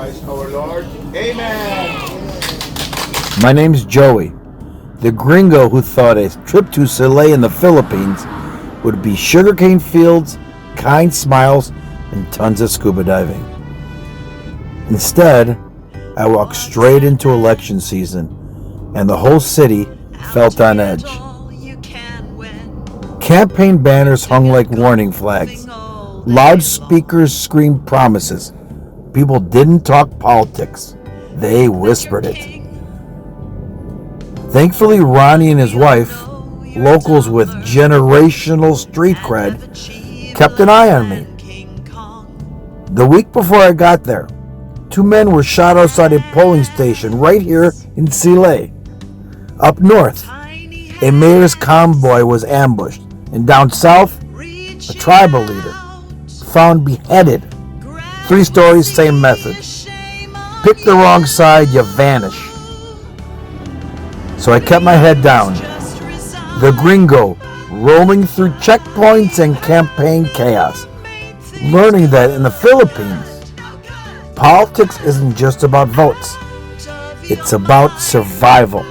Christ our Lord. Amen. My name's Joey, the gringo who thought a trip to Silay in the Philippines would be sugarcane fields, kind smiles, and tons of scuba diving. Instead, I walked straight into election season, and the whole city felt on edge. Campaign banners hung like warning flags. Loudspeakers screamed promises. People didn't talk politics. They whispered it. Thankfully, Ronnie and his wife, locals with generational street cred, kept an eye on me. The week before I got there, 2 men were shot outside a polling station right here in Silay. Up north, a mayor's convoy was ambushed, and down south, a tribal leader found beheaded. 3 stories, same message. Pick the wrong side, you vanish. So I kept my head down. The gringo, roaming through checkpoints and campaign chaos, learning that in the Philippines, politics isn't just about votes. It's about survival.